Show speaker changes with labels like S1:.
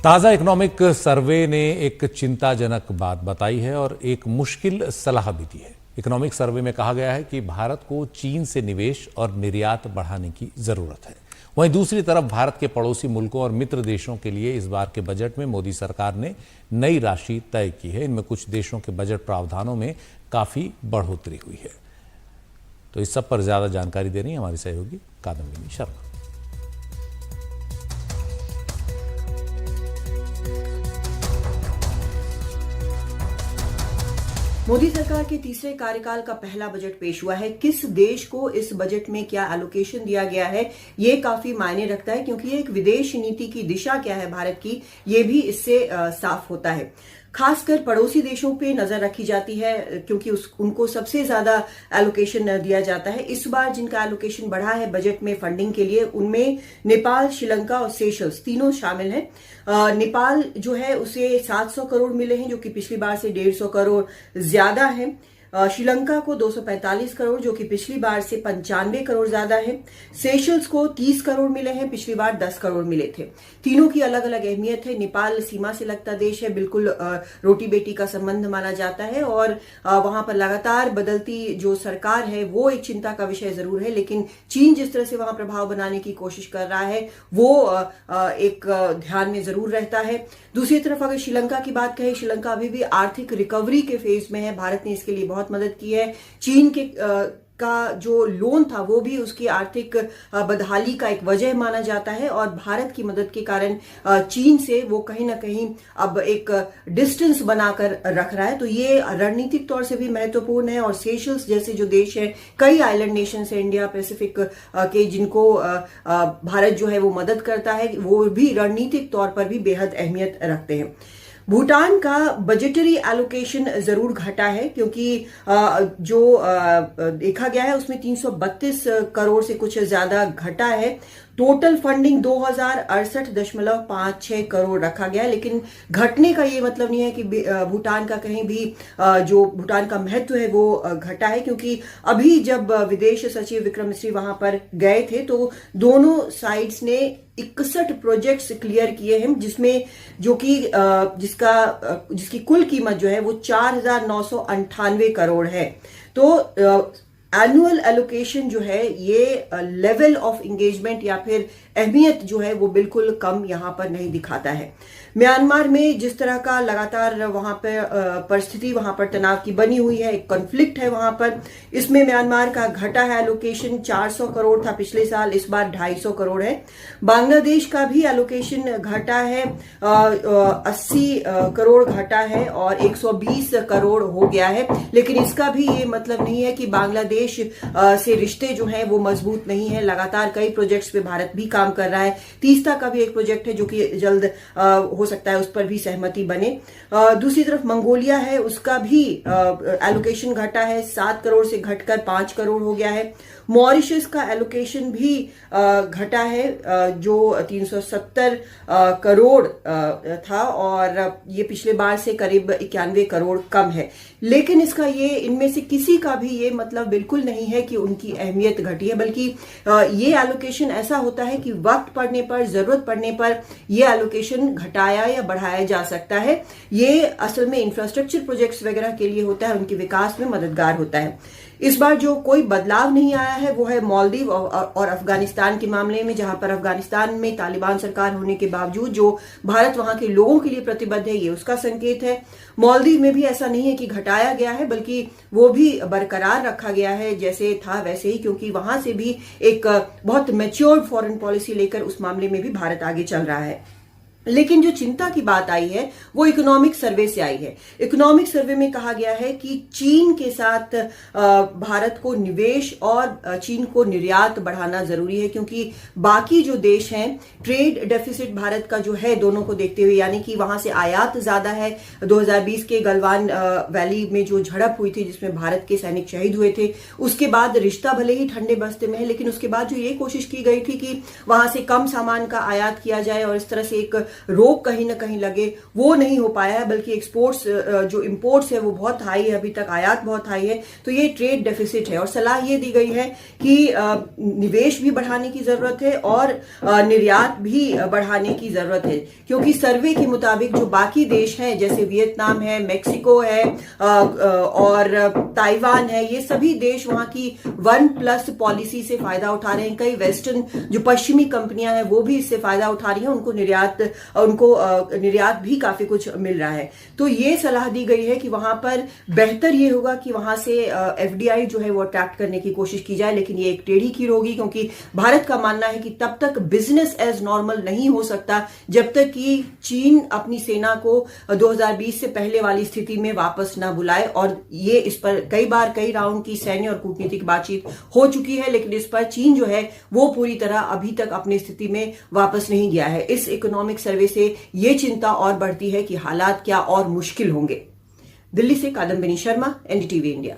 S1: ताज़ा economic survey ने एक चिंताजनक बात बताई है और एक मुश्किल सलाह भी दी है। इकोनॉमिक सर्वे में कहा गया है कि भारत को चीन से निवेश और निर्यात बढ़ाने की जरूरत है। वहीं दूसरी तरफ भारत के पड़ोसी मुल्कों और मित्र देशों के लिए इस बार के बजट में मोदी सरकार ने नई राशि तय की है। इनमें कुछ देशों के बजट प्रावधानों में काफी बढ़ोतरी हुई है। तो इस सब पर ज्यादा जानकारी दे रही है हमारी सहयोगी कादम्बिनी शर्मा।
S2: मोदी सरकार के तीसरे कार्यकाल का पहला बजट पेश हुआ है। किस देश को इस बजट में क्या एलोकेशन दिया गया है, ये काफी मायने रखता है, क्योंकि ये एक विदेश नीति की दिशा क्या है भारत की, ये भी इससे साफ होता है। खासकर पड़ोसी देशों पे नजर रखी जाती है, क्योंकि उनको सबसे ज्यादा एलोकेशन दिया जाता है। इस बार जिनका एलोकेशन बढ़ा है बजट में फंडिंग के लिए, उनमें नेपाल, श्रीलंका और सेशल्स तीनों शामिल हैं। नेपाल जो है उसे 700 करोड़ मिले हैं, जो कि पिछली बार से 150 करोड़ ज्यादा है। श्रीलंका को 245 करोड़, जो कि पिछली बार से 95 करोड़ ज्यादा है। सेशल्स को 30 करोड़ मिले हैं, पिछली बार 10 करोड़ मिले थे। तीनों की अलग अलग अहमियत है। नेपाल सीमा से लगता देश है, बिल्कुल रोटी बेटी का संबंध माना जाता है, और वहां पर लगातार बदलती जो सरकार है वो एक चिंता का विषय जरूर है। लेकिन चीन जिस तरह से वहां प्रभाव बनाने की कोशिश कर रहा है वो एक ध्यान में जरूर रहता है। दूसरी तरफ अगर श्रीलंका की बात करें, श्रीलंका अभी भी आर्थिक रिकवरी के फेज में है। भारत ने इसके लिए बहुत मदद की है। चीन के का जो लोन था वो भी उसकी आर्थिक बदहाली का एक वजह माना जाता है, और भारत की मदद के कारण चीन से वो कहीं ना कहीं अब एक डिस्टेंस बनाकर रख रहा है। तो ये रणनीतिक तौर से भी महत्वपूर्ण है। और सेशल्स जैसे जो देश है, कई आइलैंड नेशंस है इंडिया पैसिफिक के, जिनको भारत जो है वो मदद करता है, वो भी रणनीतिक तौर पर भी बेहद अहमियत रखते हैं। भूटान का बजटरी एलोकेशन जरूर घटा है, क्योंकि जो देखा गया है उसमें 332 करोड़ से कुछ ज्यादा घटा है। टोटल फंडिंग 2068.56 करोड़ रखा गया है। लेकिन घटने का ये मतलब नहीं है कि भूटान का कहीं भी जो भूटान का महत्व है वो घटा है, क्योंकि अभी जब विदेश सचिव विक्रम मिस्री वहां पर गए थे तो दोनों साइड्स ने 61 प्रोजेक्ट्स क्लियर किए हैं, जिसमें जो कि जिसकी कुल कीमत जो है वो 4,998 करोड़ है। तो एनुअल एलोकेशन जो है ये लेवल ऑफ एंगेजमेंट या फिर अहमियत जो है वो बिल्कुल कम यहां पर नहीं दिखाता है। म्यांमार में जिस तरह का लगातार वहां पर परिस्थिति वहां पर तनाव की बनी हुई है, एक कॉन्फ्लिक्ट है वहां पर, इसमें म्यांमार का घटा है एलोकेशन। 400 करोड़ था पिछले साल, इस बार 250 करोड़ है। बांग्लादेश का भी एलोकेशन घटा है, 80 करोड़ घटा है और 120 करोड़ हो गया है। लेकिन इसका भी ये मतलब नहीं है कि बांग्लादेश से रिश्ते जो है वो मजबूत नहीं है। लगातार कई प्रोजेक्ट्स पे भारत भी काम कर रहा है। तीस्ता का भी एक प्रोजेक्ट है जो कि जल्द हो सकता है उस पर भी सहमति बने। दूसरी तरफ मंगोलिया है, उसका भी एलोकेशन घटा है, 7 करोड़ से घटकर 5 करोड़ हो गया है। मॉरिशस का एलोकेशन भी घटा है, जो 370 करोड़ था, और ये पिछले बार से करीब 91 करोड़ कम है। लेकिन इसका ये इनमें से किसी का भी ये मतलब बिल्कुल नहीं है कि उनकी अहमियत घटी है, बल्कि ये एलोकेशन ऐसा होता है कि वक्त पड़ने पर, जरूरत पड़ने पर ये एलोकेशन घटाया या बढ़ाया जा सकता है। ये असल में इंफ्रास्ट्रक्चर प्रोजेक्ट्स वगैरह के लिए होता है, उनके विकास में मददगार होता है। इस बार जो कोई बदलाव नहीं आया है वो है मालदीव और अफगानिस्तान के मामले में, जहां पर अफगानिस्तान में तालिबान सरकार होने के बावजूद जो भारत वहां के लोगों के लिए प्रतिबद्ध है, ये उसका संकेत है। मालदीव में भी ऐसा नहीं है कि घटाया गया है, बल्कि वो भी बरकरार रखा गया है जैसे था वैसे ही, क्योंकि वहां से भी एक बहुत मैच्योर्ड फॉरेन पॉलिसी लेकर उस मामले में भी भारत आगे चल रहा है। लेकिन जो चिंता की बात आई है वो इकोनॉमिक सर्वे से आई है। इकोनॉमिक सर्वे में कहा गया है कि चीन के साथ भारत को निवेश और चीन को निर्यात बढ़ाना जरूरी है, क्योंकि बाकी जो देश हैं ट्रेड डेफिसिट भारत का जो है दोनों को देखते हुए, यानी कि वहां से आयात ज्यादा है। 2020 के गलवान वैली में जो झड़प हुई थी जिसमें भारत के सैनिक शहीद हुए थे, उसके बाद रिश्ता भले ही ठंडे बस्ते में है, लेकिन उसके बाद जो ये कोशिश की गई थी कि वहां से कम सामान का आयात किया जाए और इस तरह से एक रोक कहीं ना कहीं लगे, वो नहीं हो पाया है, बल्कि एक्सपोर्ट्स जो इंपोर्ट्स है वो बहुत हाई है, अभी तक आयात बहुत हाई है, तो ये ट्रेड डेफिसिट है। और सलाह ये दी गई है कि निवेश भी बढ़ाने की जरूरत है और निर्यात भी बढ़ाने की जरूरत है, क्योंकि सर्वे के मुताबिक जो बाकी देश हैं जैसे वियतनाम है, मेक्सिको है और ताइवान है, ये सभी देश वहां की 1+ पॉलिसी से फायदा उठा रहे हैं। कई वेस्टर्न जो पश्चिमी कंपनियां हैं वो भी इससे फायदा उठा रही हैं, उनको निर्यात भी काफी कुछ मिल रहा है। तो ये सलाह दी गई है कि वहां पर बेहतर ये होगा कि वहां से एफडीआई जो है वो अट्रैक्ट करने की कोशिश की जाए, लेकिन ये एक टेढ़ी खीर होगी, क्योंकि भारत का मानना है कि तब तक बिजनेस एज नॉर्मल नहीं हो सकता जब तक कि चीन अपनी सेना को 2020 से पहले वाली स्थिति में वापस ना बुलाए। और ये इस पर कई बार कई राउंड की सैन्य और कूटनीतिक बातचीत हो चुकी है, लेकिन इस पर चीन जो है वो पूरी तरह अभी तक अपनी स्थिति में वापस नहीं गया है। इस इकोनॉमिक सर्वे से ये चिंता और बढ़ती है कि हालात क्या और मुश्किल होंगे। दिल्ली से कादम्बिनी शर्मा, एनडीटीवी इंडिया।